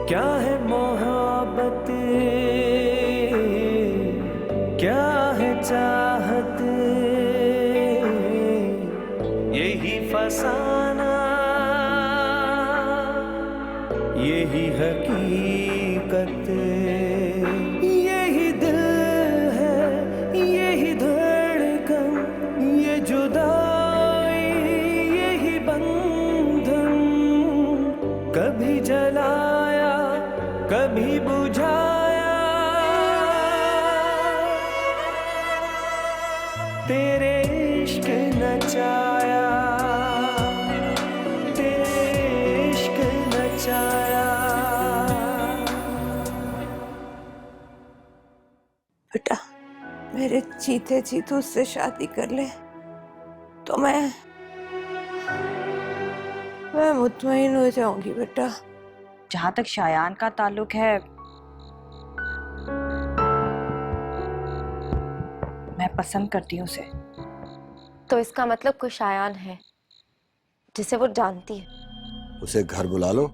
क्या है मोहब्बत, क्या है चाहत, यही फसाना, यही हकीकत, यही दिल है, यही धड़कन, ये जुदाई, यही बंधन, कभी जलाया कभी बुझाया, तेरे इश्क नचाया, तेरे इश्क नचाया। बेटा मेरे जीते जी तू उससे शादी कर ले तो मैं मुतमईन हो जाऊंगी बेटा। जहां तक शायान का ताल्लुक है, मैं पसंद करती हूँ उसे। तो इसका मतलब कोई शायान है जिसे वो जानती है। उसे घर बुला लो,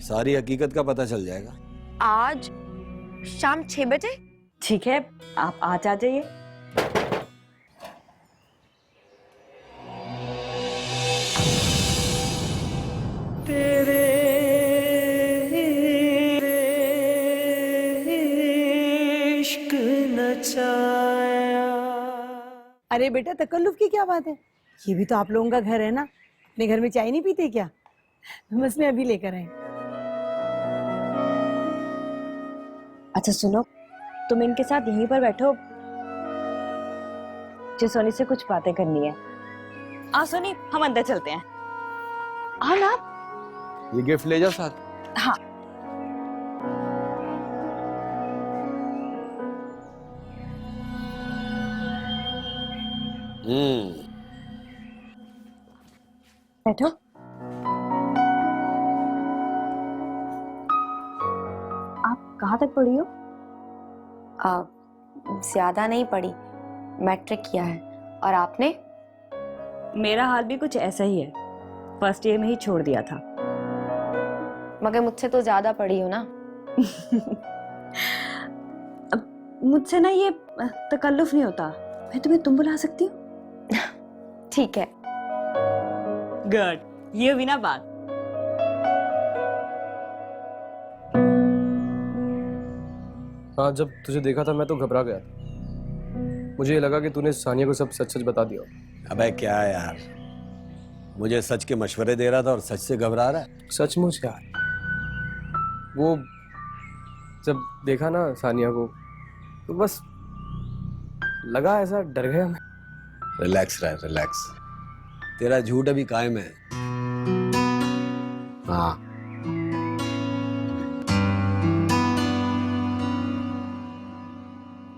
सारी हकीकत का पता चल जाएगा। आज शाम 6 बजे? ठीक है, आप आज आ जाइए। तेरे इश्क नचाया। अरे बेटा तकल्लुफ की क्या बात है, ये भी तो आप लोगों का घर है ना। अपने घर में चाय नहीं पीते क्या? बस मैं अभी लेकर आई। अच्छा सुनो, तुम इनके साथ यहीं पर बैठो, जो सोनी से कुछ बातें करनी है। आ सोनी, हम अंदर चलते हैं। हाँ ना, ये गिफ्ट ले जाओ साथ। हाँ। बैठो। आप कहाँ तक पढ़ी हो? ज्यादा नहीं पढ़ी, मैट्रिक किया है। और आपने? मेरा हाल भी कुछ ऐसा ही है, फर्स्ट ईयर में ही छोड़ दिया था। मगर मुझसे तो ज्यादा पढ़ी हो ना। अब मुझसे ना ये तकल्लुफ नहीं होता, मैं तुम्हें तुम बुला सकती हूँ। ठीक है। गुड, ये हुई ना बात। हाँ, जब तुझे देखा था मैं तो घबरा गया था। मुझे ये लगा कि तूने सानिया को सब सच सच बता दिया। अबे क्या है यार, मुझे सच के मशवरे दे रहा था और सच से घबरा रहा है। सचमुच यार, वो जब देखा ना सानिया को तो बस लगा ऐसा डर गया मैं। रिलैक्स रह, रिलैक्स। तेरा झूठ अभी कायम है। हाँ,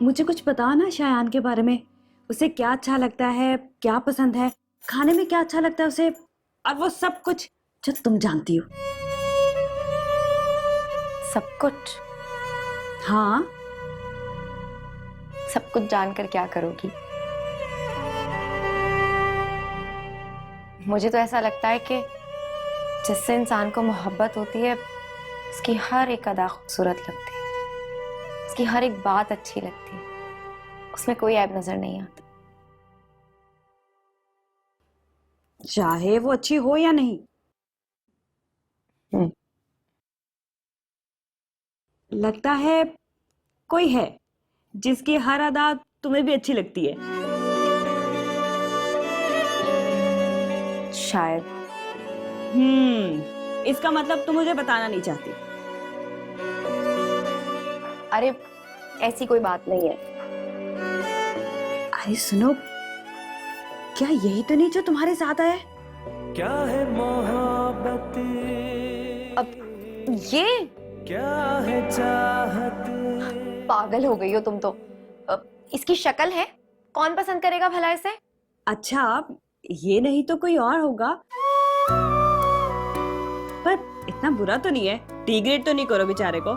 मुझे कुछ बताओ ना शायान के बारे में। उसे क्या अच्छा लगता है, क्या पसंद है, खाने में क्या अच्छा लगता है उसे, और वो सब कुछ जो तुम जानती हो। सब कुछ? हाँ। सब कुछ जानकर क्या करोगी? मुझे तो ऐसा लगता है कि जिससे इंसान को मोहब्बत होती है उसकी हर एक अदा खूबसूरत लगती है, उसकी हर एक बात अच्छी लगती है, उसमें कोई ऐब नजर नहीं आता। चाहे वो अच्छी हो या नहीं। लगता है कोई है जिसकी हर अदा तुम्हें भी अच्छी लगती है। शायद। इसका मतलब तुम मुझे बताना नहीं चाहती। अरे ऐसी कोई बात नहीं है। अरे सुनो, क्या यही तो नहीं जो तुम्हारे साथ आया है? क्या है मोहब्बत, अब ये क्या है चाहत। पागल हो गई हो तुम तो। इसकी शक्ल है, कौन पसंद करेगा भला इसे? अच्छा, ये नहीं तो कोई और होगा, पर इतना बुरा तो नहीं है। डिग्रेड तो नहीं करो बेचारे को।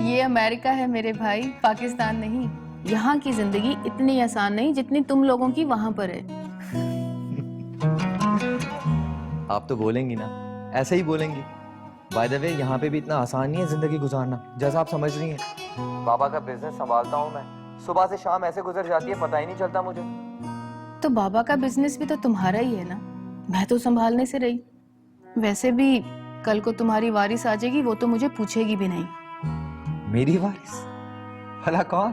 ये अमेरिका है मेरे भाई, पाकिस्तान नहीं। यहाँ की जिंदगी इतनी आसान नहीं जितनी तुम लोगों की वहां पर है। आप तो बोलेंगी ना, ऐसे ही बोलेंगी। बाय द वे, यहाँ पे भी इतना आसान नहीं है जिंदगी गुजारना जैसा आप समझ रही हैं। बाबा का बिजनेस संभालता हूँ मैं, सुबह से शाम ऐसे गुजर जाती है, पता ही नहीं चलता मुझे। तो बाबा का बिजनेस भी तो तुम्हारा ही है ना, मैं तो संभालने से रही। वैसे भी कल को तुम्हारी वारिस आ जाएगी, वो तो मुझे पूछेगी भी नहीं। मेरी वारिस? भला कौन?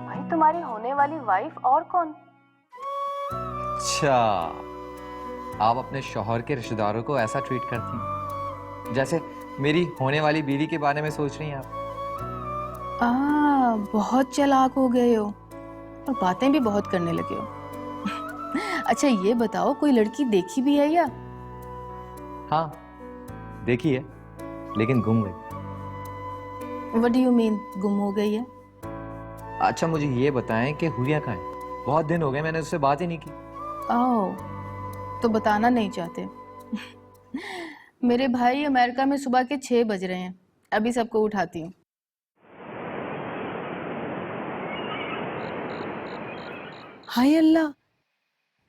भाई तुम्हारी होने वाली वाइफ, और कौन? अच्छा, आप अपने शौहर के रिश्तेदारों को ऐसा ट्रीट करती हैं जैसे मेरी होने वाली बीवी के बारे में सोच रही हैं आप। बहुत चालाक हो गए हो और बातें भी बहुत करने लगे हो। अच्छा ये बताओ, कोई लड़की देखी भी है या? हाँ, देखी है, लेकिन गुम गई। What do you mean, गुम हो गई है? अच्छा मुझे ये बताएं कि हुरिया कहाँ है? बहुत दिन हो गए मैंने उससे बात ही नहीं की। ओह, तो बताना नहीं चाहते। मेरे भाई अमेरिका में सुबह के 6 बज रहे हैं, अभी सबको उठाती हूँ। हाय अल्लाह,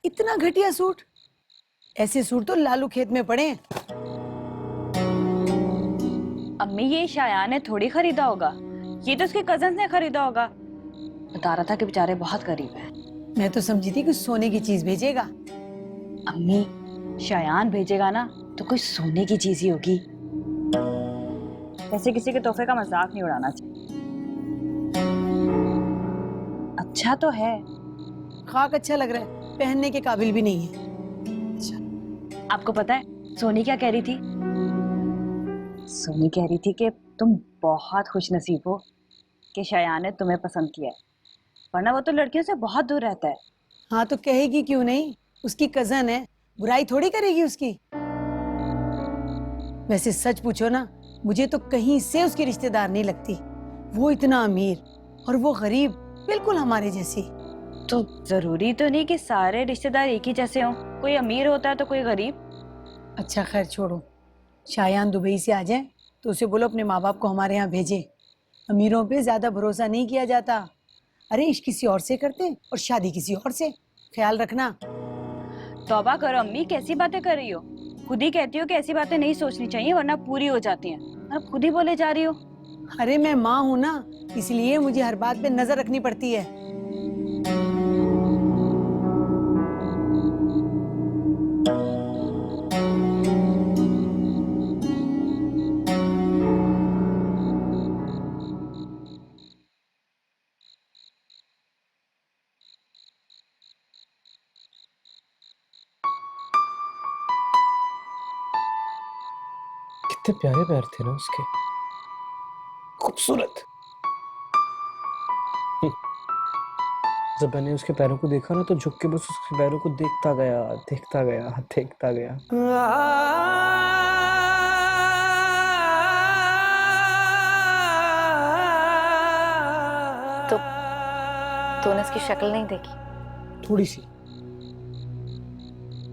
इतना घटिया सूट! ऐसे सूट तो लालू खेत में पड़े हैं। अम्मी ये शायान ने थोड़ी खरीदा होगा, ये तो उसके कजन ने खरीदा होगा। बता रहा था कि बेचारे बहुत गरीब है। मैं तो समझी थी कुछ सोने की चीज भेजेगा। अम्मी शायान भेजेगा ना तो कोई सोने की चीज ही होगी। ऐसे किसी के तोहफे का मजाक नहीं उड़ाना चाहिए। अच्छा तो है। खाक अच्छा लग रहा है, पहनने के काबिल भी नहीं है। आपको पता है सोनी क्या कह रही थी? सोनी कह रही थी कि तुम बहुत खुशनसीब हो कि शायान ने तुम्हें पसंद किया है, वरना वो तो लड़कियों से बहुत दूर रहता है। हाँ तो कहेगी क्यों नहीं, उसकी कजन है, बुराई थोड़ी करेगी उसकी। वैसे सच पूछो ना, मुझे तो कहीं से उसकी रिश्तेदार नहीं लगती। वो इतना अमीर और वो गरीब, बिल्कुल हमारे जैसी। तो जरूरी तो नहीं कि सारे रिश्तेदार एक ही जैसे हों, कोई अमीर होता है तो कोई गरीब। अच्छा खैर छोड़ो, शायान दुबई से आ जाए तो उसे बोलो अपने माँ बाप को हमारे यहाँ भेजे। अमीरों पे ज्यादा भरोसा नहीं किया जाता। अरे इश्क किसी और से करते और शादी किसी और से, ख्याल रखना। तौबा करो अम्मी, कैसी बातें कर रही हो? खुद ही कहती हो कि ऐसी बातें नहीं सोचनी चाहिए वरना पूरी हो जाती हैं, और खुद ही बोले जा रही हो। अरे मैं माँ हूँ ना, इसलिए मुझे हर बात पे नजर रखनी पड़ती है। कितने प्यारे पैर थे ना उसके, खूबसूरत। जब मैंने उसके पैरों को देखा ना तो झुक के बस उसके पैरों को देखता गया, देखता गया, देखता गया। तो तूने उसकी शक्ल नहीं देखी? थोड़ी सी,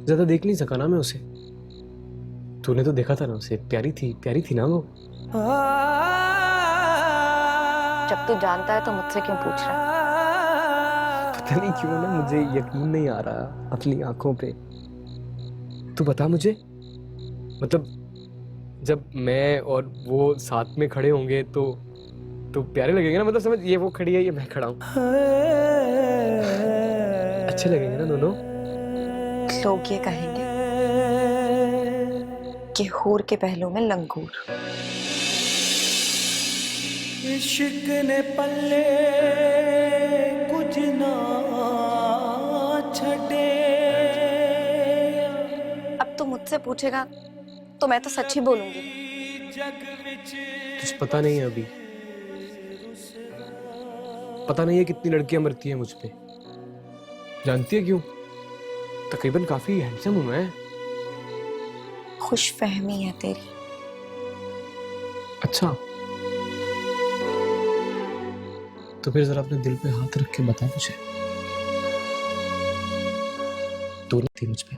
ज्यादा देख नहीं सका ना मैं उसे। तूने तो देखा था ना उसे, प्यारी थी ना वो। जब तू जानता है तो मुझसे क्यों पूछ रहा है? पता नहीं क्यों ना मुझे यकीन नहीं आ रहा अपनी आंखों पे। तू बता मुझे, मतलब जब मैं और वो साथ में खड़े होंगे तो प्यारे लगेंगे ना? मतलब समझ, ये वो खड़ी है, ये मैं खड़ा हूँ, अच्छे लगेंगे ना दोनों? लोग ये कहेंगे कि हूर के पहलू में लंगूर। इश्क ने पल्ले कुछ ना छटे। अब तू मुझसे पूछेगा तो मैं तो सच ही बोलूंगी। तुझे पता नहीं है अभी, पता नहीं है कितनी लड़कियां मरती हैं मुझ पे। जानती है क्यों? तकरीबन काफी हैंडसम हूं मैं। खुश फहमी है तेरी। अच्छा, तो फिर जरा अपने दिल पे हाथ रख के बता मुझे, तू नहीं थी मुझ पे?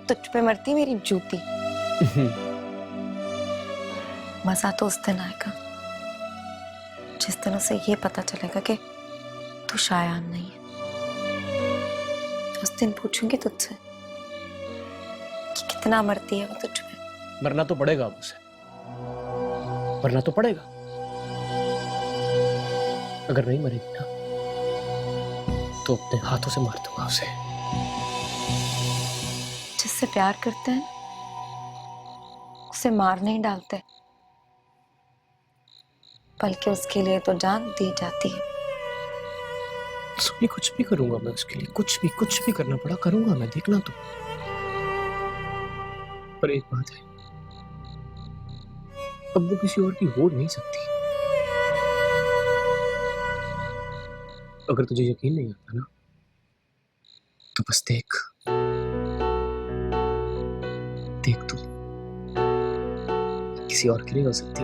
तुझ पे मरती मेरी जूती। मजा तो उस दिन आएगा जिस दिन उसे ये पता चलेगा कि तू शायान नहीं है। उस दिन पूछूंगी तुझसे कि कितना मरती है वो तुझ में। मरना तो पड़ेगा अब उसे, मरना तो पड़ेगा। अगर नहीं मरेगी ना तो अपने हाथों से मार दूंगा उसे। जिससे प्यार करते हैं उसे मार नहीं डालते, बल्कि उसके लिए तो जान दी जाती है। सोनी, कुछ भी करूंगा मैं उसके लिए, कुछ भी करना पड़ा करूंगा मैं, देखना तो। पर एक बात है, अब वो किसी और की हो नहीं सकती। अगर तुझे यकीन नहीं आता ना तो बस देख तू, किसी और की नहीं हो सकती।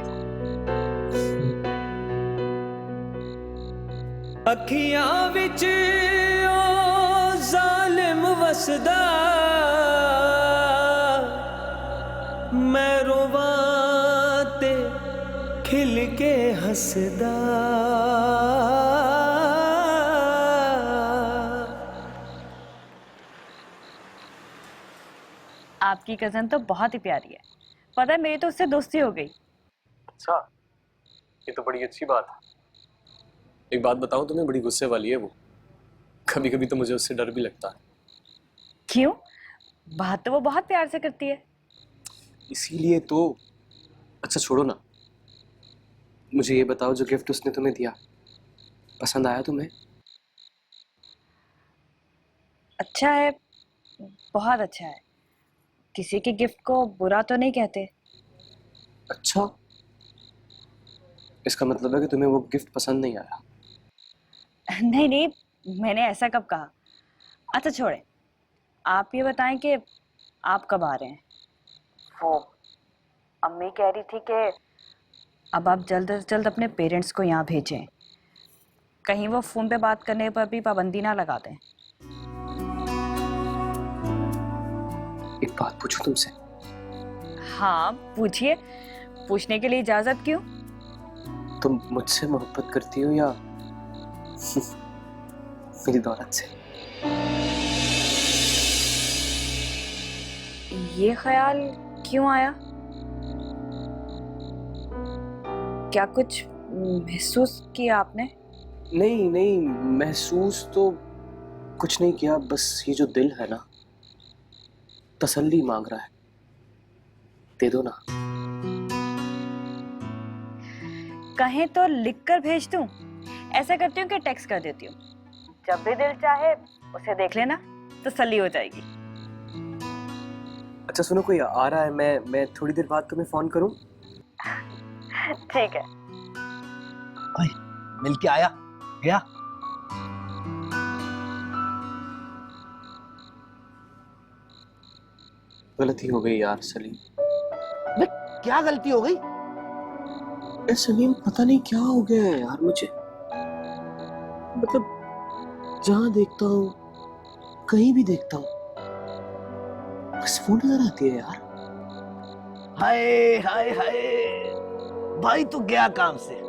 अखियां विच ओ जालिम वसदा, मैं रोवां ते खिल के हसदा। आपकी कजन तो बहुत ही प्यारी है। पता है, मेरी तो उससे दोस्ती हो गई। अच्छा, ये तो बड़ी अच्छी बात है। एक बात बताऊं तुम्हें, बड़ी गुस्से वाली है वो। कभी कभी तो मुझे उससे डर भी लगता है। क्यों? बात तो वो बहुत प्यार से करती है। इसीलिए तो। अच्छा छोड़ो ना, मुझे ये बताओ, जो गिफ्ट उसने तुम्हें दिया पसंद आया तुम्हें? अच्छा है, बहुत अच्छा है। किसी के गिफ्ट को बुरा तो नहीं कहते। अच्छा, इसका मतलब है कि तुम्हें वो गिफ्ट पसंद नहीं आया? नहीं नहीं, मैंने ऐसा कब कहा। अच्छा छोड़े, आप ये बताएं कि आप कब आ रहे हैं? वो अम्मी कह रही थी कि अब आप जल्द से जल्द अपने पेरेंट्स को यहाँ भेजें, कहीं वो फोन पे बात करने पर भी पाबंदी ना लगा दें। एक बात पूछूं तुमसे? हाँ पूछिए, पूछने के लिए इजाजत क्यों? तुम मुझसे मोहब्बत करती हो या मेरी दौलत से? ये ख्याल क्यों आया? क्या कुछ महसूस किया आपने? नहीं नहीं, महसूस तो कुछ नहीं किया, बस ये जो दिल है ना, तसल्ली मांग रहा है। दे दो ना। कहें तो लिख कर भेज दूं? ऐसा करती हूँ कि टेक्स्ट कर देती हूँ। जब भी दिल चाहे उसे देख लेना, तसल्ली हो जाएगी। अच्छा सुनो, कोई आ रहा है, मैं थोड़ी देर बाद तुम्हें फोन करूं? ठीक है। भाई मिल के आया गया। गलती हो गई यार सलीम। बे क्या गलती हो गई? सलीम पता नहीं क्या हो गया है यार मुझे। मतलब जहां देखता हूँ, कहीं भी देखता हूँ, बस वो नजर आती है यार। हाय हाय हाय, भाई तू गया काम से।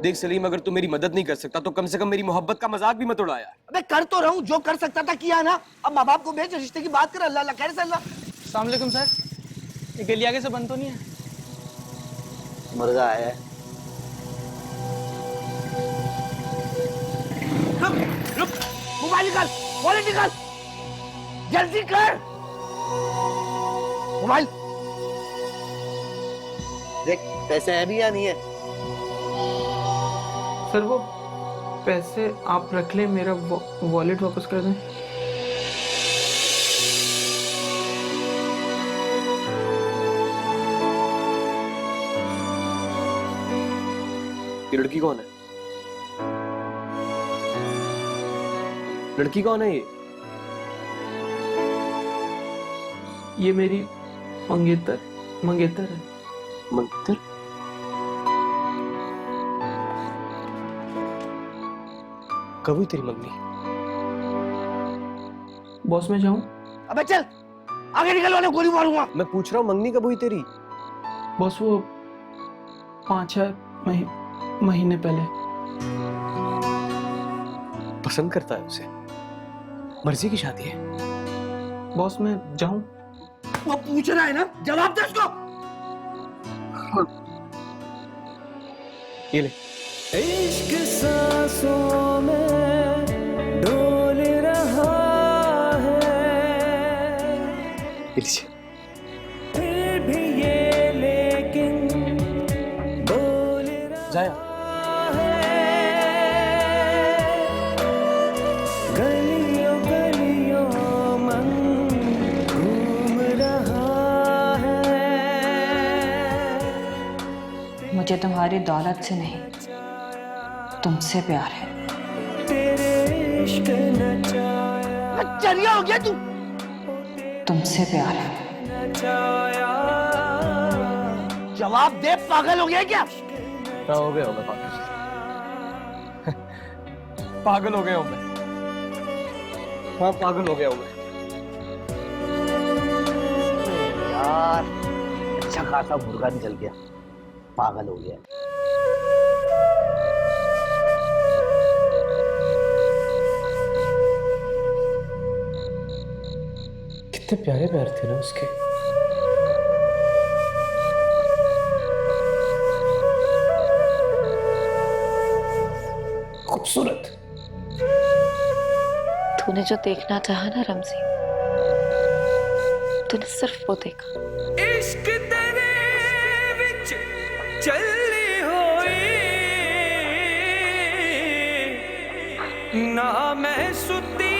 देख सलीम, अगर तू मेरी मदद नहीं कर सकता तो कम से कम मेरी मोहब्बत का मजाक भी मत उड़ा यार। अबे कर तो रहा हूँ, जो कर सकता था किया ना। अब माँ बाप को भेज, रिश्ते की बात कर। अल्लाह अल्लाह खैर से अल्लाह। अस्सलाम वालेकुम सर, ये गली आगे से बंद तो नहीं है? मुर्गा आया है। रुक, मोबाइल निकाल, वॉलेट निकाल, जल्दी कर। मोबाइल देख, पैसे हैं भी या नहीं है? सर वो पैसे आप रख लें, मेरा वॉलेट वापस कर दें। ये लड़की कौन है? लड़की कौन है ये? ये मेरी मंगेतर है। मंगेतर? कब हुई तेरी मंगनी? बॉस में जाऊं? अबे चल, आगे निकल वाले गोली मारूंगा। मैं पूछ रहा हूँ मंगनी कब हुई तेरी? बस वो 5-6 महीने पहले। पसंद करता है उसे? मर्जी की शादी है? बॉस मैं जाऊं? वो पूछ रहा है ना, जवाब दे उसको। ये ले। इश्क सांसों में डोल रहा है, ये लीजिए। फिर भी ये लेकिन बोल जाया। रहा है। गलियों गलियों मन घूम रहा है। मुझे तुम्हारी दौलत से नहीं, तुमसे प्यार है। तेरे इश्क नचाया चरिया हो गया तू। तुमसे प्यार है। नचाया। जवाब दे, पागल हो गया क्या? क्या हो गया होगा पागल? पागल हो गया हूँ मैं। हाँ पागल हो गया हूँ मैं। यार अच्छा खासा मुर्गा निकल गया, पागल हो गया। कितने प्यारे पैर थे ना उसके। खूबसूरत। तूने जो देखना चाहा ना रमजी, तूने सिर्फ वो देखा। इश्क तेरे विच चली होई ना, मैं सुती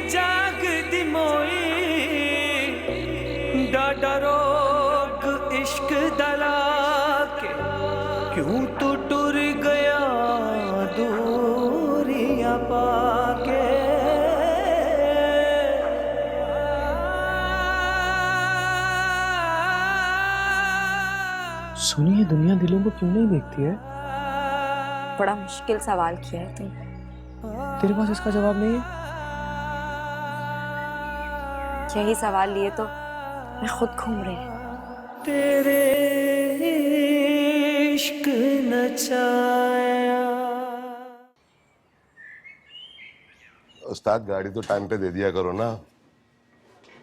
जागदी मोई। डाडा रोग इश्क दला के, क्यों तू टुर गया दूरियां पाके। सुनिए, दुनिया दिलों को क्यों नहीं देखती है? बड़ा मुश्किल सवाल किया है तुम। तेरे पास इसका जवाब नहीं है? यही सवाल लिए तो मैं खुद घूम रही हूँ। तेरे इश्क नचाया। उस्ताद गाड़ी तो टाइम पे दे दिया करो ना,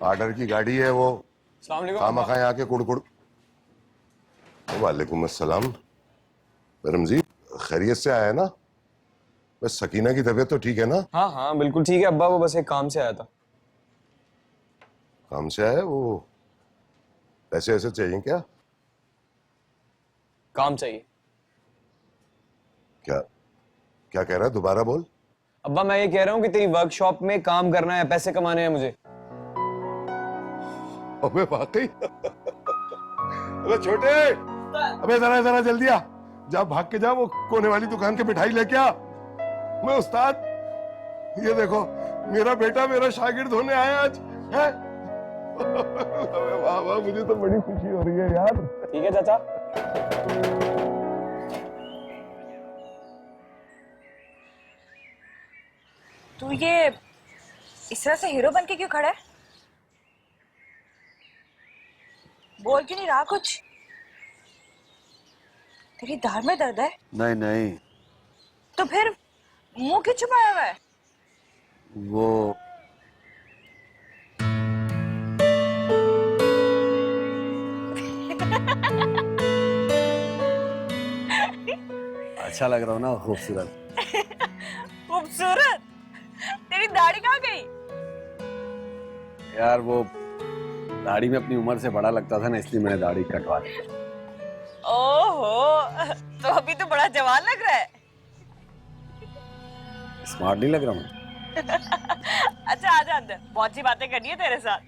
ऑर्डर की गाड़ी है वो। खामखा यहाँ के कुड़कुड़। वालेकुम अस्सलाम। रमजी खैरियत से आया है ना? बस सकीना की तबीयत तो ठीक है ना? हाँ हाँ बिल्कुल ठीक है अब्बा, वो बस एक काम से आया था। काम से आया वो? पैसे ऐसे चाहिए क्या? काम चाहिए। क्या क्या कह रहा है, दोबारा बोल। अब्बा मैं ये कह रहा हूँ कि तेरी वर्कशॉप में काम करना है, पैसे कमाने हैं मुझे। अबे वाकई? अबे छोटे, अबे जरा जरा जल्दी आ, जा भाग के जा, वो कोने वाली दुकान के मिठाई लेके आ। मैं उस्ताद, ये देखो मेरा बेटा मेरा शागिर्द होने आया आज है। अबे वाह वाह, मुझे तो बड़ी खुशी हो रही है यार। ठीक है चाचा। तू ये इस तरह से हीरो बन के क्यों खड़ा है? बोल क्यों नहीं रहा कुछ? तेरी दाढ़ में दर्द है? नहीं नहीं, तो फिर मुंह क्यों छुपाया हुआ है? वो अच्छा लग रहा हो ना, खूबसूरत। खूबसूरत? तेरी दाढ़ी कहाँ गई? यार वो दाढ़ी में अपनी उम्र से बड़ा लगता था ना, इसलिए मैंने दाढ़ी कटवा ली। ओहो, तो अभी तो बड़ा जवान लग रहा है। स्मार्ट नहीं लग रहा मैं? अच्छा आजा अंदर, बहुत सी बातें करनी है तेरे साथ।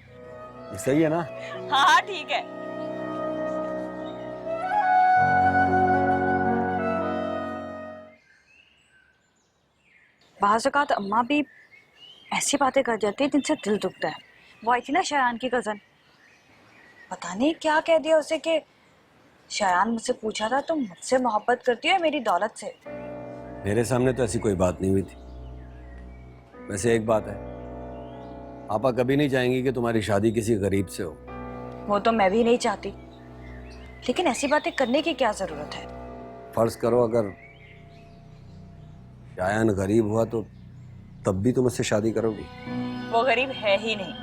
ये सही है ना? हाँ हाँ ठीक है। बाज़ औक़ात अम्मा भी ऐसी बातें कर जाती है जिनसे दिल दुखता है। वो आई थी ना शायान की कज़न, पता नहीं क्या कह दिया उसे कि शायान मुझसे पूछा था तुम मुझसे मोहब्बत करती हो मेरी दौलत से। मेरे सामने तो ऐसी कोई बात नहीं हुई थी। वैसे एक बात है, आपा कभी नहीं चाहेंगी कि तुम्हारी शादी किसी गरीब से हो। वो तो मैं भी नहीं चाहती, लेकिन ऐसी बातें करने की क्या जरूरत है? फर्ज करो अगर शायान गरीब हुआ तो तब भी तुम उससे शादी करोगी? वो गरीब है ही नहीं।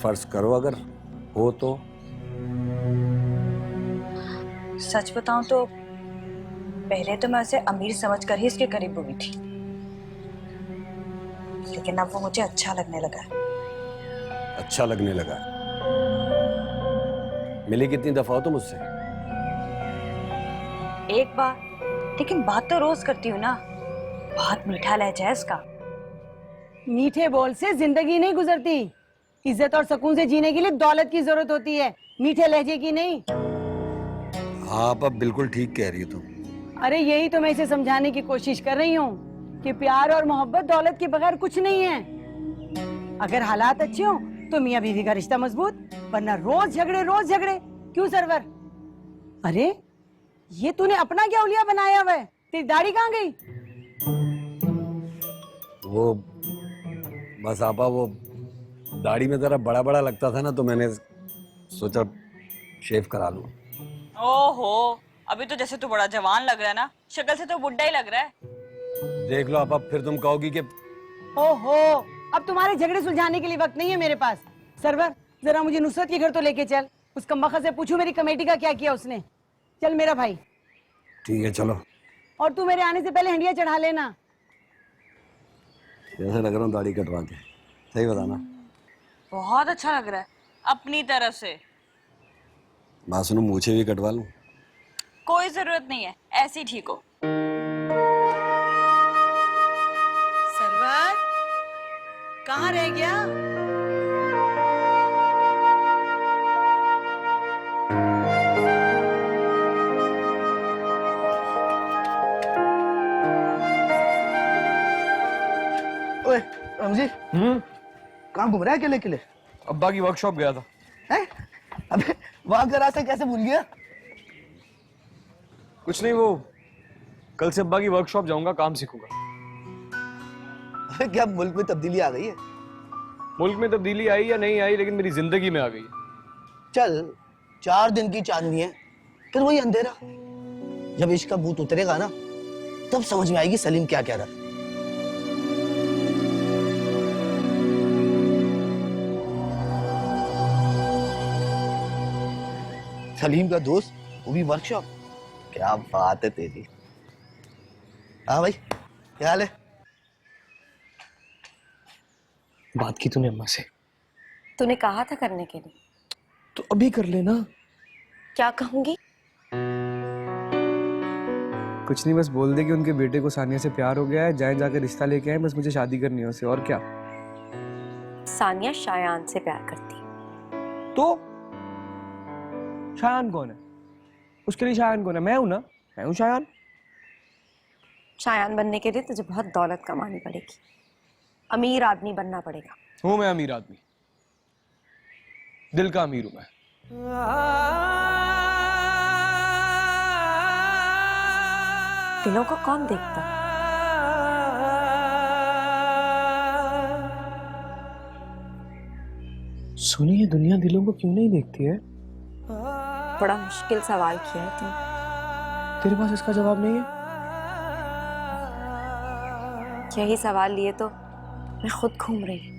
फर्ज करो अगर हो तो? सच बताऊं तो पहले तो मैं उसे अमीर समझकर ही इसके करीब हुई थी, लेकिन अब वो मुझे अच्छा लगने लगा है। अच्छा लगने लगा? मिली कितनी दफा हो तुम उससे? एक बार, लेकिन बात तो रोज करती हूँ ना। बहुत मीठा लहजा है इसका। मीठे बोल से जिंदगी नहीं गुजरती। इज्जत और सुकून से जीने के लिए दौलत की जरूरत होती है, मीठे लहजे की नहीं। हाँ आप अब बिल्कुल ठीक कह रही हो तुम। अरे यही तो मैं इसे समझाने की कोशिश कर रही हूँ कि प्यार और मोहब्बत दौलत के बगैर कुछ नहीं है। अगर हालात अच्छे हो तो मियाँ बीवी का रिश्ता मजबूत, वरना रोज झगड़े। क्यों सरवर? अरे ये तूने अपना क्या उलिया बनाया हुआ है? तेरी दाढ़ी कहाँ गई? वो बस आपा वो दाढ़ी में जरा बड़ा बड़ा लगता था ना, तो मैंने सोचा शेव करा लूं। ओहो, अभी तो जैसे तू बड़ा जवान लग रहा है ना, शक्ल से तो बुढ़ा ही लग रहा है। देख लो आपा, फिर तुम कहोगी कि ओहो, अब तुम्हारे झगड़े सुलझाने के लिए वक्त नहीं है मेरे पास। सरवर जरा मुझे नुसरत के घर तो लेके चल, उसका मखा से पूछूं मेरी कमेटी का क्या किया उसने। चल मेरा भाई। ठीक है चलो। और तू मेरे आने से पहले हंडिया चढ़ा लेना। कैसे लग रहा हूँ दाढ़ी कटवा के? सही बताना। बहुत अच्छा लग रहा है अपनी तरफ से। बात सुनो, मूछें भी कटवा लूं? कोई जरूरत नहीं है, ऐसी ठीक हो। सरवर कहाँ रह गया? ओए रमजी, कहाँ घूम रहा है अकेले अकेले? अब्बा की वर्कशॉप गया था। हैं? अबे वहां का रास्ता कैसे भूल गया? कुछ नहीं, वो कल से अब्बा की वर्कशॉप जाऊंगा, काम सीखूंगा। अबे क्या मुल्क में तब्दीली आ गई है? मुल्क में तब्दीली आई या नहीं आई, लेकिन मेरी जिंदगी में आ गई है। चल 4 दिन की चांदनी है, फिर वही अंधेरा। जब इश्क का भूत उतरेगा ना, तब समझ में आएगी सलीम क्या कह रहा है। सलीम का दोस्त, वो भी वर्कशॉप। क्या बात है तेरी। हाँ भाई, क्या हाल है? बात की तूने अम्मा से? तूने कहा था करने के लिए, तो अभी कर लेना। क्या कहूंगी? कुछ नहीं, बस बोल दे कि उनके बेटे को सानिया से प्यार हो गया है, जाए जाकर रिश्ता लेके आए, बस मुझे शादी करनी है उससे। और क्या? सानिया शायान से प्यार करती है। तो शायान कौन है? उसके लिए शायान कौन है? मैं हूं ना, मैं हूं शायान। शायान बनने के लिए तुझे बहुत दौलत कमानी पड़ेगी, अमीर आदमी बनना पड़ेगा। हूं मैं अमीर आदमी, दिल का अमीर हूं मैं। दिलों को कौन देखता? सुनी, ये दुनिया दिलों को क्यों नहीं देखती है? बड़ा मुश्किल सवाल किया है तुम। तेरे पास इसका जवाब नहीं है? यही सवाल लिए तो मैं खुद घूम रही हूँ।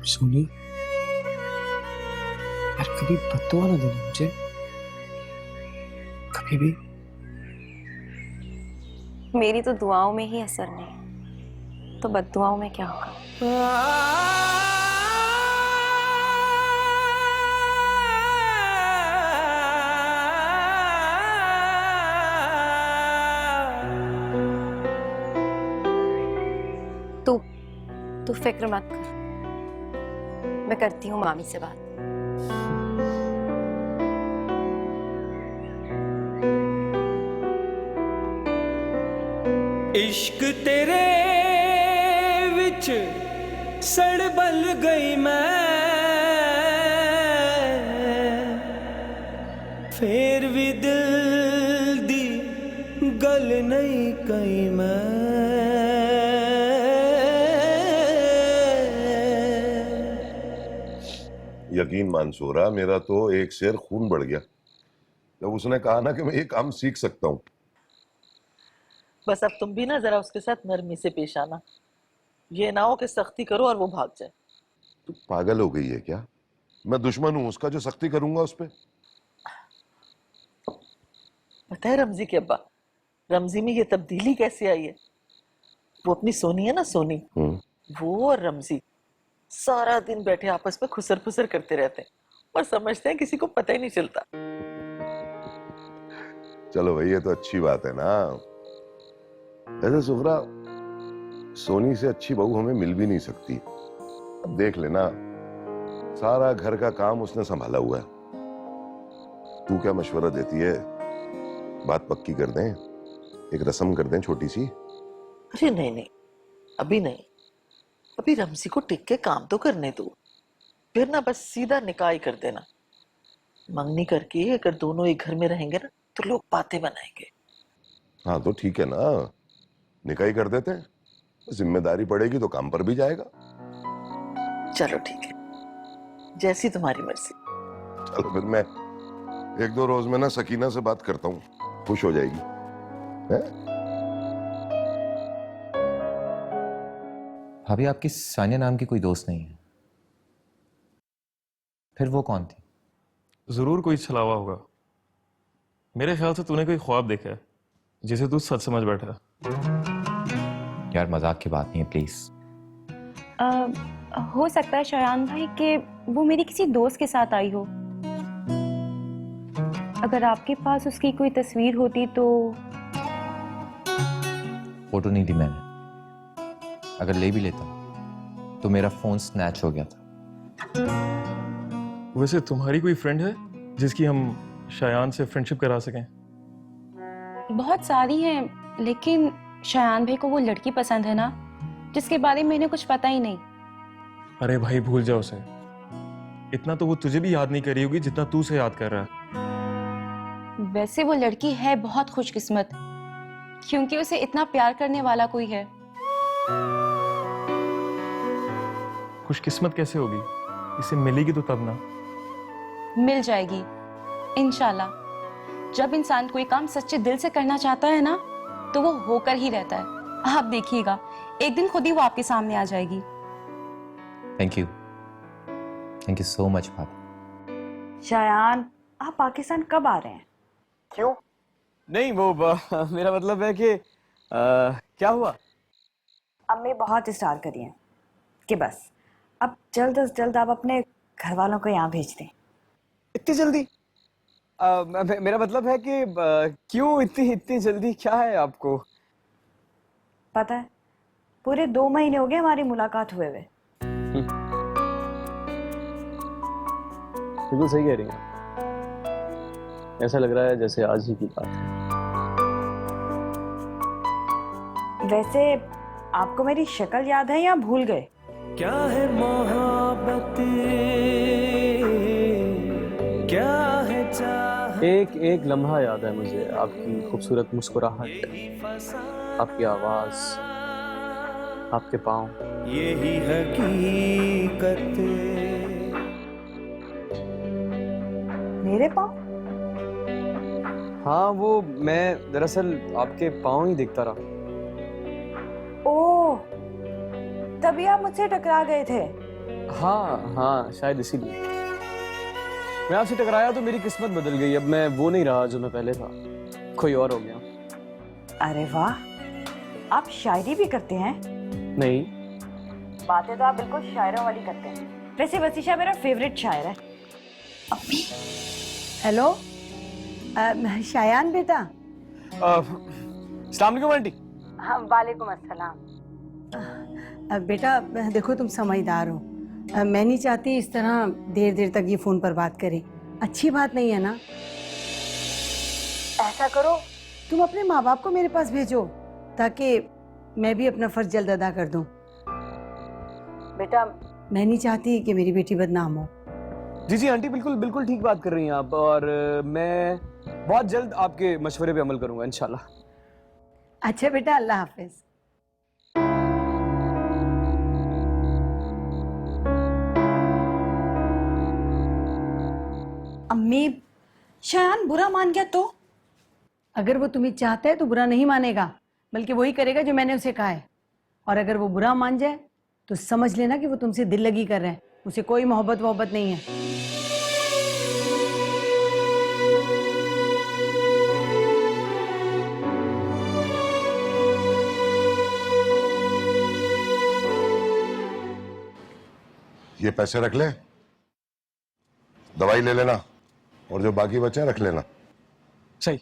सोनी यार, कभी बददुआ ना देना मुझे, कभी भी। मेरी तो दुआओं में ही असर नहीं, तो बद्दुआओं में क्या होगा? तू फिक्र मत कर, मैं करती हूँ मामी से बात। इश्क तेरे विच सड़ बल गई मैं, फिर भी दिल दी गल नहीं कई मैं। यकीन मंसूरा, मेरा तो एक शेर खून बढ़ गया जब उसने कहा ना कि मैं ये काम सीख सकता हूँ। बस अब तुम भी ना जरा उसके साथ नरमी से पेश आना, ये ना हो कि सख्ती करो और वो भाग जाए। तू पागल हो गई है क्या? मैं दुश्मन हूँ उसका जो सख्ती करूंगा उस पर? पता है रमजी के अब्बा, रमजी में ये तब्दीली कैसे आई है? वो अपनी सोनी है ना, सोनी, वो और रमजी सारा दिन बैठे आपस में खुसर फुसर करते रहते हैं और समझते हैं किसी को पता ही नहीं चलता। चलो भाई, ये तो अच्छी बात है ना। ऐसे सुफरा, सोनी से अच्छी बहू हमें मिल भी नहीं सकती। अब देख लेना, सारा घर का काम उसने संभाला हुआ है। तू क्या मशवरा देती है? बात पक्की कर दें, एक रस्म कर दें छोटी सी। अरे नहीं नहीं, अभी नहीं, अभी रमजी को टिक के काम तो करने दो, फिर ना बस सीधा निकाह ही कर देना। मंगनी करके अगर दोनों एक घर में रहेंगे ना तो लोग बातें बनाएंगे। हाँ तो ठीक है ना, निकाह ही कर देते हैं। जिम्मेदारी पड़ेगी तो काम पर भी जाएगा। चलो ठीक है, जैसी तुम्हारी मर्जी। चलो फिर मैं एक दो रोज में ना सकीना से बात करता हूँ, खुश हो जाएगी है? भाभी, आपकी सानिया नाम की कोई दोस्त नहीं है? फिर वो कौन थी? जरूर कोई छलावा होगा। मेरे ख्याल से तूने कोई ख्वाब देखा है जिसे तू सच समझ बैठा। यार मजाक की बात नहीं है, प्लीज। हो सकता है शायान भाई कि वो मेरी किसी दोस्त के साथ आई हो। अगर आपके पास उसकी कोई तस्वीर होती तो। फोटो नहीं दी मैंने, अगर ले भी लेता तो मेरा फोन स्नैच हो गया था। वैसे तुम्हारी कोई फ्रेंड है जिसकी हम शायान से फ्रेंडशिप करा सकें? बहुत सारी हैं, लेकिन शायान भाई को वो लड़की पसंद है ना, जिसके बारे में इन्हें कुछ पता ही नहीं। अरे भाई भूल जाओ उसे। इतना तो वो तुझे भी याद नहीं करी होगी जितना तू उसे याद कर रहा है। वैसे वो लड़की है बहुत खुशकिस्मत, क्योंकि उसे इतना प्यार करने वाला कोई है। खुशकिस्मत कैसे होगी? इसे मिलेगी तो तब ना। मिल जाएगी इंशाल्लाह। जब इंसान कोई काम सच्चे दिल से करना चाहता है ना, तो वो होकर ही रहता है। आप देखिएगा, एक दिन खुद ही वो आपके सामने आ जाएगी। थैंक यू सो मच भाभी। शायान, आप पाकिस्तान कब आ रहे हैं? क्यों? नहीं, वो मेरा मतलब है कि क्या हुआ? अम्मी बहुत इस्तार करी हैं कि बस अब जल्द से जल्द आप अपने घर वालों को यहाँ भेज दें। इतनी जल्दी? मेरा मतलब है कि क्यों इतनी जल्दी? क्या है आपको? पता है, पूरे 2 महीने हो गए हमारी मुलाकात हुए हुए। बिल्कुल सही कह रही हैं। ऐसा लग रहा है जैसे आज ही की बात है। वैसे आपको मेरी शक्ल याद है या भूल गए? क्या है मोहब्बत, क्या है चाह। एक लम्हा याद है मुझे, आपकी खूबसूरत मुस्कुराहट, आपकी आवाज, आपके पाँव। यही हकीकत। मेरे पाँव? हाँ, वो मैं दरअसल आपके पाँव ही देखता रहा। ओह, तभी आप मुझसे टकरा गए थे। हाँ, शायद इसीलिए मैं आपसे टकराया तो मेरी किस्मत बदल गई। अब मैं वो नहीं रहा जो मैं पहले था, कोई और हो गया। अरे वाह, आप शायरी भी करते हैं? नहीं। बातें तो आप बिल्कुल शायरों वाली करते हैं। वैसे वसीशा मेरा फेवरेट शायर है। अम्मी। हेलो शायान बेटा। अस्सलाम वालेकुम आंटी। हाँ, वालेकुम अस्सलाम। बेटा देखो, तुम समझदार हो, मैं नहीं चाहती इस तरह देर तक ये फोन पर बात करें। अच्छी बात नहीं है ना। ऐसा करो, तुम अपने माँ बाप को मेरे पास भेजो ताकि मैं भी अपना फर्ज जल्द अदा कर दूं। बेटा मैं नहीं चाहती कि मेरी बेटी बदनाम हो। जी जी आंटी, बिल्कुल बिल्कुल ठीक बात कर रही हैं आप, और मैं बहुत जल्द आपके मशवरे पे अमल करूंगा इंशाल्लाह। अच्छा बेटा, अल्लाह हाफिज। अम्मी, शायान बुरा मान गया तो? अगर वो तुम्हें चाहता है तो बुरा नहीं मानेगा, बल्कि वही करेगा जो मैंने उसे कहा है। और अगर वो बुरा मान जाए तो समझ लेना कि वो तुमसे दिल लगी कर रहे हैं, उसे कोई मोहब्बत वोहब्बत नहीं है। ये पैसे रख ले, दवाई ले लेना, और जो बाकी बचे रख लेना। सही।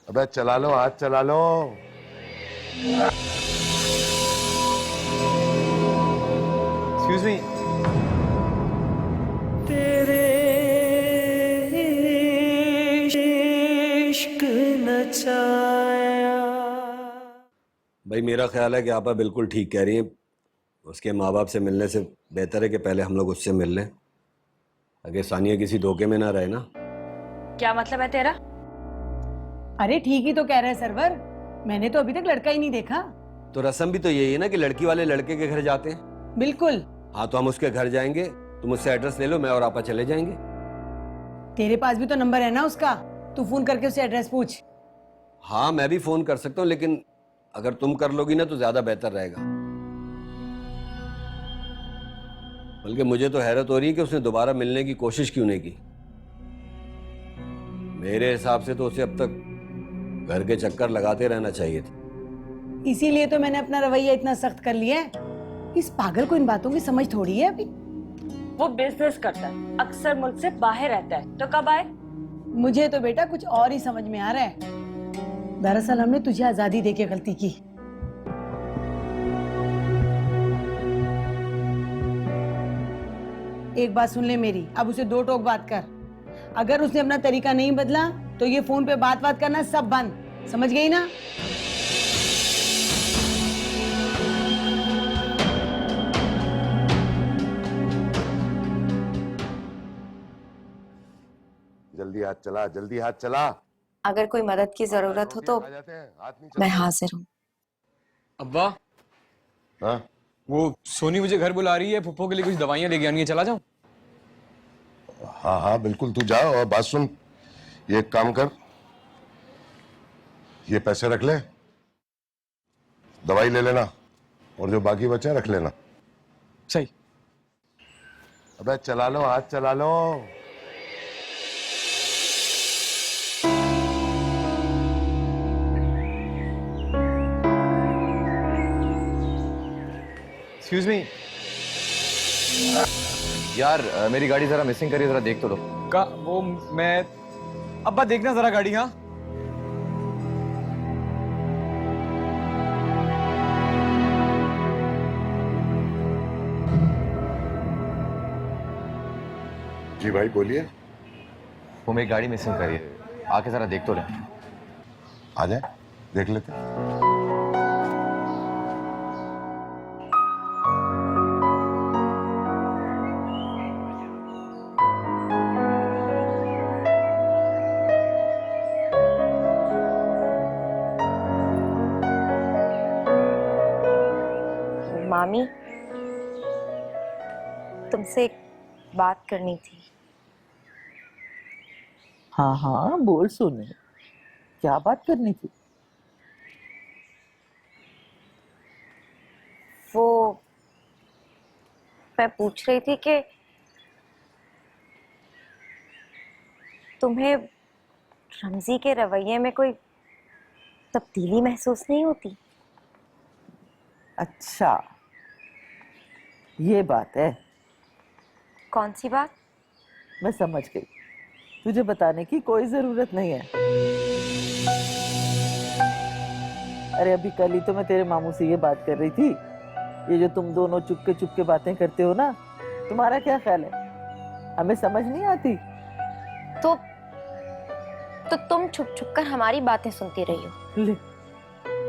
अबे चला लो, हाथ चला लो। Excuse me. तेरे इश्क नचाया। भाई मेरा ख्याल है कि आपा बिल्कुल ठीक कह रही हैं। उसके माँ बाप से मिलने से बेहतर है कि पहले हम लोग उससे मिल लें, अगर सानिया किसी धोखे में ना रहे ना। क्या मतलब है तेरा? अरे ठीक ही तो कह रहे हैं सरवर, मैंने तो अभी तक लड़का ही नहीं देखा। तो रस्म भी तो यही है ना कि लड़की वाले लड़के के घर जाते हैं। बिल्कुल। हाँ तो हम उसके घर जाएंगे, तुम उससे एड्रेस ले लो, मैं और आपा चले जाएंगे। तेरे पास भी तो नंबर है ना उसका, तू फोन करके उसे एड्रेस पूछ। हाँ मैं भी फोन कर सकता हूँ, लेकिन अगर तुम कर लोगी ना तो ज्यादा बेहतर रहेगा। बल्कि मुझे तो हैरत हो रही है कि उसने दोबारा मिलने की कोशिश क्यों नहीं की। मेरे हिसाब से तो उसे अब तक घर के चक्कर लगाते रहना चाहिए था। इसीलिए तो मैंने अपना रवैया इतना सख्त कर लिया है। इस पागल को इन बातों की समझ थोड़ी है अभी। वो बिजनेस करता है, अक्सर मुल्क से बाहर रहता है, तो कब आए? मुझे तो बेटा कुछ और ही समझ में आ रहा है। दरअसल हमने तुझे आजादी देके गलती की। एक बात सुन ले मेरी, अब उसे दो टोक बात कर। अगर उसने अपना तरीका नहीं बदला तो ये फोन पे बात करना सब बंद, समझ गई ना? जल्दी हाथ चला, जल्दी हाथ चला। अगर कोई मदद की जरूरत हो तो मैं हाजिर हूँ। अब्बा, हाँ वो सोनी मुझे घर बुला रही है, फुप्पो के लिए कुछ दवाइयाँ लेके आनी है, चला जाऊँ? हाँ हाँ बिल्कुल, तू जा। और बात सुन, ये एक काम कर, ये पैसे रख ले, दवाई ले लेना, और जो बाकी बचे रख लेना। सही। अबे चला लो, हाथ चला लो। Excuse me. यार मेरी गाड़ी जरा मिसिंग करिए, जरा देख तो लो। का वो मैं, अब्बा देखना जरा गाड़ी। हाँ जी भाई बोलिए। वो मेरी गाड़ी मिसिंग करिए, आके जरा देख तो ले। आ जाए, देख लेते हैं। मामी, तुमसे एक बात करनी थी। हाँ हाँ बोल सोनी, क्या बात करनी थी? वो मैं पूछ रही थी कि तुम्हें रमजी के रवैये में कोई तब्दीली महसूस नहीं होती? अच्छा, ये बात है। कौन सी बात? मैं समझ गई, तुझे बताने की कोई जरूरत नहीं है। अरे अभी कल ही तो मैं तेरे मामू से ये बात कर रही थी, ये जो तुम दोनों चुपके चुपके बातें करते हो ना, तुम्हारा क्या ख्याल है? हमें समझ नहीं आती? तो तुम छुप छुप कर हमारी बातें सुनती रही हो। ले,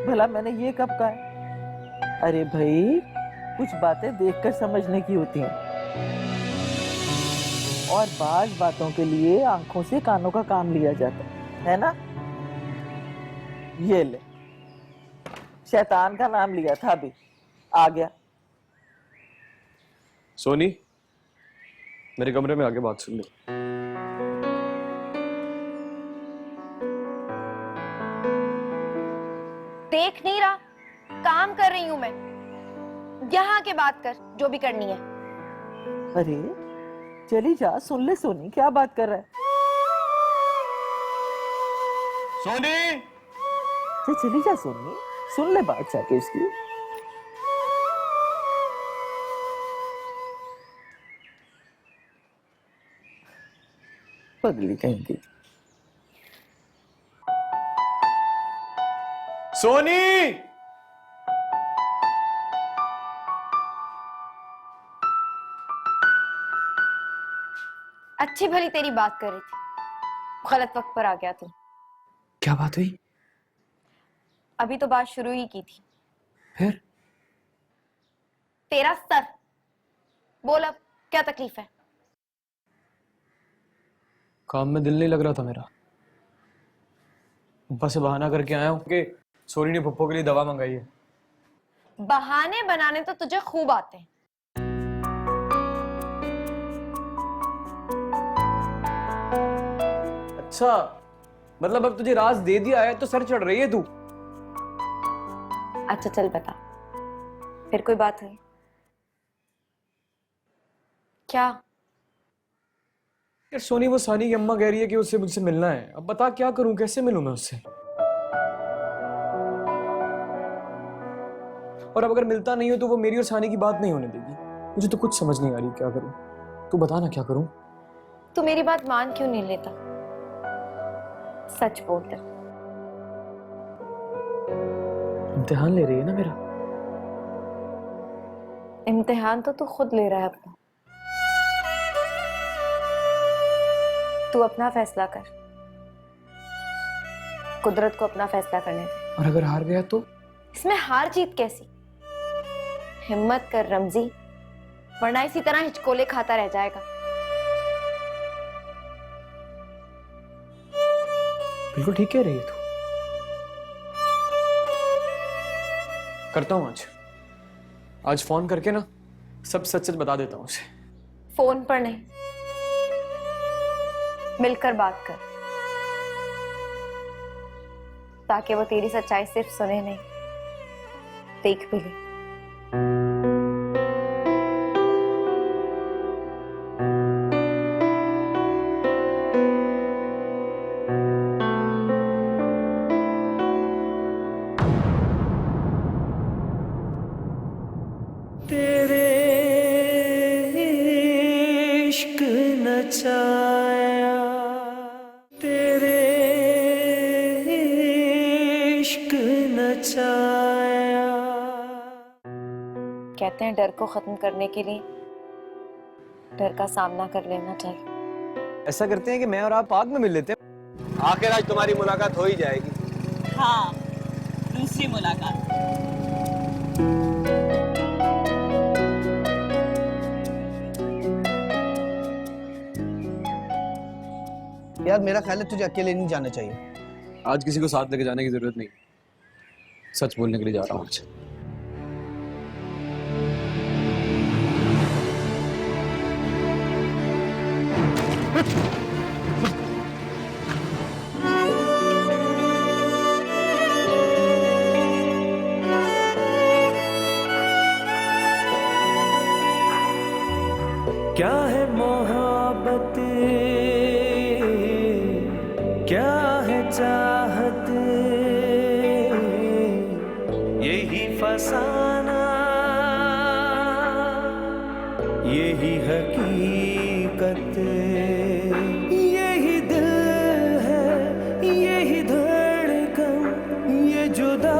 भला मैंने ये कब कहा है? अरे भाई, कुछ बातें देखकर समझने की होती हैं और बाज बातों के लिए आंखों से कानों का काम लिया जाता है ना? ये ले, शैतान का नाम लिया था, अभी आ गया। सोनी, मेरे कमरे में आके बात सुन ले। देख नहीं रहा, काम कर रही हूं मैं। यहाँ के बात कर जो भी करनी है। अरे चली जा, सुन ले सोनी क्या बात कर रहा है। सोनी, चली जा सोनी, सुन ले बात जाके उसकी। पगली कहीं की। सोनी, अच्छी भली तेरी बात कर रही थी, गलत वक्त पर आ गया तू। क्या बात हुई? अभी तो बात शुरू ही की थी। फिर? तेरा सर। बोल अब क्या तकलीफ है? काम में दिल नहीं लग रहा था मेरा। ऊपर से बहाना करके आया हूँ कि सोनी ने पप्पो के लिए दवा मंगाई है। बहाने बनाने तो तुझे खूब आते हैं। अच्छा, मतलब अब तुझे राज दे दिया है तो सर चढ़ रही है तू? अच्छा चल बता, फिर कोई बात हुई क्या? यार सोनी, वो सानी की अम्मा कह रही है कि उससे मुझसे मिलना है। अब बता क्या करूं, कैसे मिलूं मैं उससे? और अब अगर मिलता नहीं हो तो वो मेरी और सानी की बात नहीं होने देगी। मुझे तो कुछ समझ नहीं आ रही क्या करूं। तू बता ना क्या करूं। तू मेरी बात मान क्यों नहीं लेता? सच बोल दे। इम्तिहान ले रही है ना मेरा? इम्तिहान तो तू खुद ले रहा है अपना। तू अपना फैसला कर, कुदरत को अपना फैसला करने दे। और अगर हार गया तो? इसमें हार जीत कैसी? हिम्मत कर रमजी, वरना इसी तरह हिचकोले खाता रह जाएगा। बिल्कुल ठीक कह रही है तू। करता हूं आज फोन करके ना सब सच सच बता देता हूं उसे। फोन पर नहीं, मिलकर बात कर, ताकि वो तेरी सच्चाई सिर्फ सुने नहीं, देख भी ले। तेरे इश्क नचाया, तेरे इश्क नचाया। कहते हैं डर को खत्म करने के लिए डर का सामना कर लेना चाहिए। ऐसा करते हैं कि मैं और आप पार्क में मिल लेते हैं। आखिर आज तुम्हारी मुलाकात हो ही जाएगी। हाँ, दूसरी मुलाकात। यार मेरा ख्याल है तुझे अकेले नहीं जाना चाहिए। आज किसी को साथ लेके जाने की जरूरत नहीं, सच बोलने के लिए जा रहा हूँ आज। क्या है मोहब्बत, क्या है चाहत, यही फसाना, यही हकीकत, यही दिल है, यही धड़कन, ये जुदा